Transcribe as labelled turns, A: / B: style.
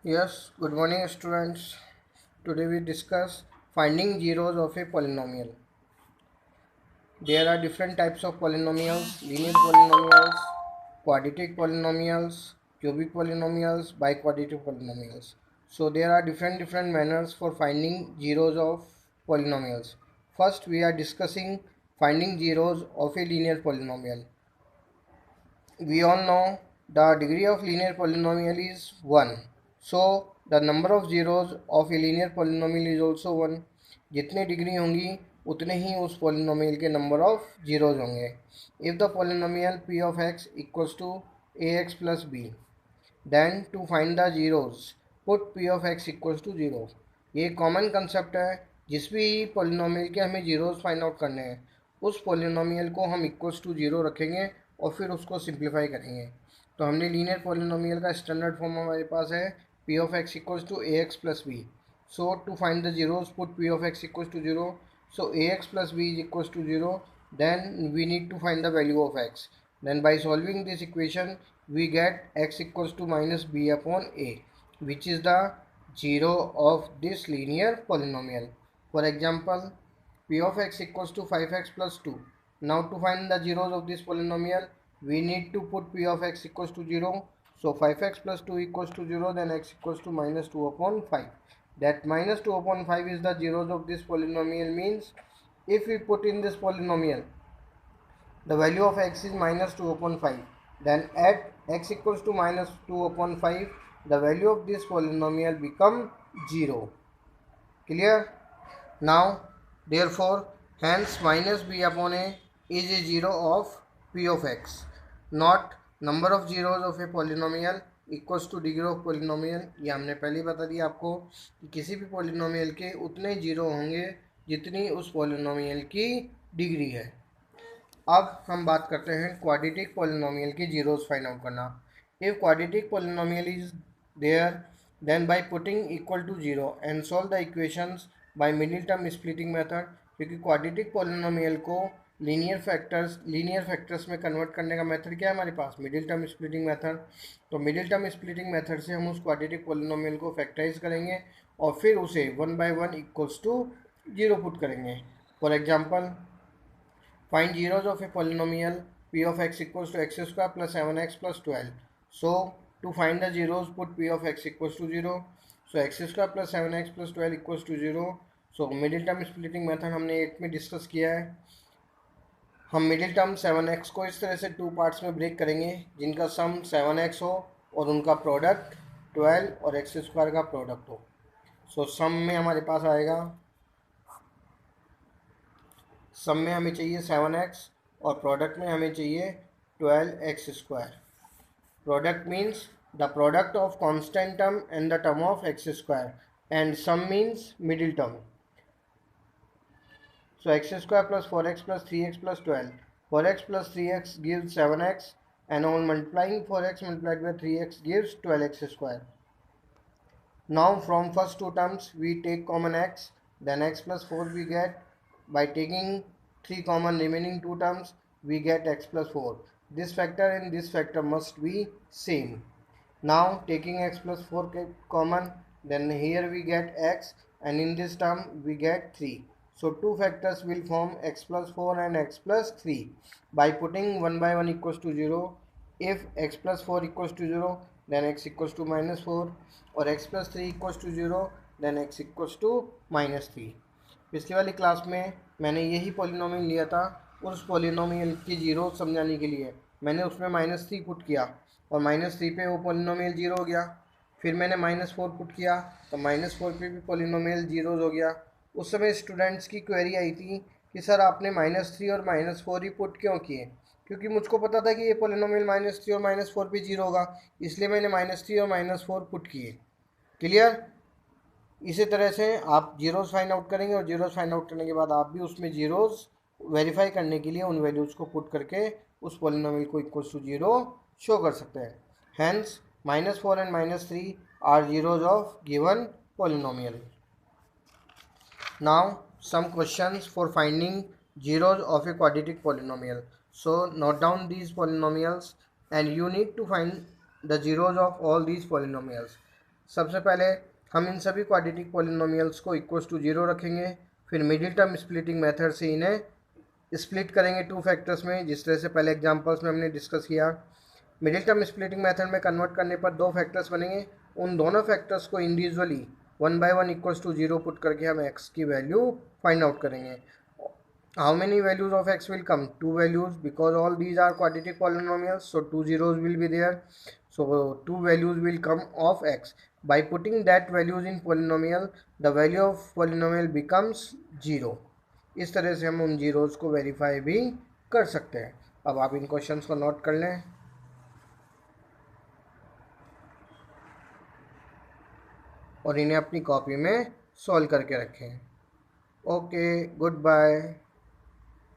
A: Yes, good morning students. Today we discuss finding zeros of a polynomial. There are different types of polynomials: linear polynomials, quadratic polynomials, cubic polynomials, biquadratic polynomials. So there are different manners for finding zeros of polynomials. First we are discussing finding zeros of a linear polynomial. We all know the degree of linear polynomial is 1. So the number of zeros of a linear polynomial is also 1. जितने degree होंगी उतने ही उस polynomial के number of zeros होंगे. If the polynomial p of x equals to ax plus b, then to find the zeros put p of x equals to 0. ये common concept है. जिस भी पॉलिनोमियल के हमें जीरोज फाइंड आउट करने हैं उस पॉलिनोमियल को हम इक्वल्स टू 0 रखेंगे और फिर उसको सिंप्लीफाई करेंगे. तो हमने लीनियर पॉलिनोमियल का स्टैंडर्ड फॉर्म हमारे पास है p of x equals to ax plus b. So to find the zeros put p of x equals to 0. So ax plus b is equals to 0. Then we need to find the value of x. Then by solving this equation we get x equals to minus b upon a, which is the zero of this linear polynomial. For example, p of x equals to 5x plus 2. Now to find the zeros of this polynomial we need to put p of x equals to 0. So 5x plus 2 equals to 0, then x equals to minus 2 upon 5. That minus 2 upon 5 is the zeros of this polynomial. Means if we put in this polynomial the value of x is minus 2 upon 5, then at x equals to minus 2 upon 5 the value of this polynomial become 0. Clear? Now therefore hence minus b upon a is a zero of p of x, not number of zeros of a polynomial equals two degree of polynomial. ये हमने पहले ही बता दिया आपको कि किसी भी polynomial के उतने जीरो होंगे जितनी उस पोलिनोमियल की डिग्री है. अब हम बात करते हैं क्वाड्रेटिक पोलिनोमियल के जीरोस फाइंड आउट करना. If quadratic polynomial is there then by putting equal to 0 and solve the equations by middle term splitting method. क्योंकि क्वाड्रेटिक पोलिनोमियल को लीनियर फैक्टर्स में कन्वर्ट करने का मेथड क्या है हमारे पास? Middle term splitting method. तो मिडिल टर्म स्प्लिटिंग मेथड से हम उस क्वाड्रेटिक पोलिनोमियल को फैक्टराइज करेंगे और फिर उसे 1/1 इक्वल्स टू 0 पुट करेंगे. For example, find zeros of a polynomial p of x equals to x square plus 7x plus 12. So to find the zeros put p of x equals to 0. So x square plus 7x plus 12 equals to 0. So middle term splitting method हमने 8 में discuss किया है. हम middle term 7x को इस तरह से 2 parts में ब्रेक करेंगे जिनका सम 7x हो और उनका प्रोडक्ट 12 और x स्क्वायर का प्रोडक्ट हो. सो सम में हमारे पास आएगा, सम में हमें चाहिए 7x और प्रोडक्ट में हमें चाहिए 12x square. Product means the product of constant term and the term of x square and sum means middle term. So x square plus 4x plus 3x plus 12. 4x plus 3x gives 7x and on multiplying 4x multiplied by 3x gives 12x square. Now from first two terms we take common x, then x plus 4 we get. By taking 3 common remaining two terms we get x plus 4. This factor and this factor must be same. Now taking x plus 4 common, then here we get x and in this term we get 3. So two factors will form x plus 4 and x plus 3. By putting 1/1 equals to 0, if x plus 4 equals to 0 then x equals to minus 4 और x plus 3 equals to 0 then x equals to minus 3. पिछली वाली class में मैंने यही polynomial लिया था. उस polynomial की जीरो समझाने के लिए मैंने उसमें -3 पुट किया और -3 पे वो पॉलिनोमियल जीरो हो गया. फिर मैंने -4 पुट किया तो -4 पे भी पॉलिनोमियल जीरोज हो गया. उस समय स्टूडेंट्स की क्वेरी आई थी कि सर आपने -3 और -4 ही पुट क्यों किए? क्योंकि मुझको पता था कि ये पॉलिनोमियल -3 और -4 पे जीरो होगा, इसलिए मैंने -3 और -4 पुट किए. क्लियर? इसी तरह से आप जीरोस फाइंड आउट करेंगे और जीरोस फाइंड आउट करने के बाद आप भी उसमें जीरोस वेरीफाई करने के लिए उन वैल्यूज़ को पुट करके उस पॉलिनोमियल को इक्वल्स टू 0 शो कर सकते हैं. Hence -4 and -3 are zeros of given polynomial. Now some questions for finding zeros of a quadratic polynomial. So note down these polynomials and you need to find the zeros of all these polynomials. सबसे पहले हम इन सभी quadratic polynomials को equals to zero रखेंगे, फिर middle term splitting method से इन्हें split करेंगे टू फैक्टर्स में, जिस तरह से पहले एग्जांपल्स में हमने डिस्कस किया। मिडिल टर्म स्प्लिटिंग मेथड में कन्वर्ट करने पर दो फैक्टर्स बनेंगे, उन दोनों फैक्टर्स को individually 1 by 1 equals to zero put करके हम x की वैल्यू फाइंड आउट करेंगे। How many values of x will come? Two values, because all these are quadratic polynomials, so two zeros will be there. So two values will come of x. By putting that values in polynomial, the value of polynomial becomes 0. इस तरह से हम उन zeros को verify भी कर सकते हैं। अब आप इन क्वेश्चंस को नोट कर लें और इन्हें अपनी कॉपी में सॉल्व करके रखें। Okay, good bye.